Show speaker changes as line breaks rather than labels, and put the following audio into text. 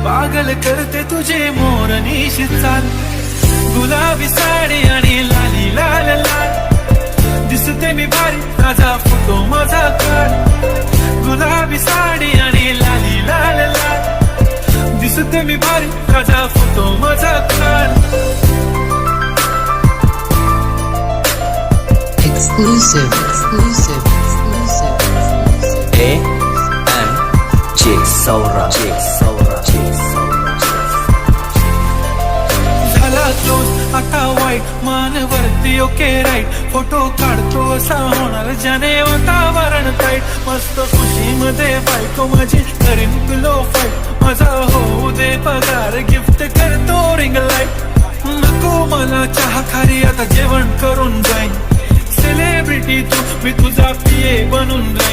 पागल करते तुझे मोरनीशी चाल, गुलाबी साडी आणि लाली लाल लाल, दिसते मी भारी ताजा फोटो माझा काढ, गुलाबी साडी आणि लाली लाल लाल, दिसते मी भारी ताजा फोटो माझा काढ.
Exclusive.
AMJ Saura.
झाला क्लोज आता वाईट, मान वरती ओके राईट, फोटो काढतो असा होणार ज्याने वातावरण टाईट, मस्त खुशी मध्ये बायको माझी करीन पिलो फाईट, माझा होऊ दे पगार गिफ्ट करतो रिंग लाईट, नको मला चहा खारी आता जेवण करून जाईन, सेलिब्रिटी तू मी तुझा पिये बनून जाईन.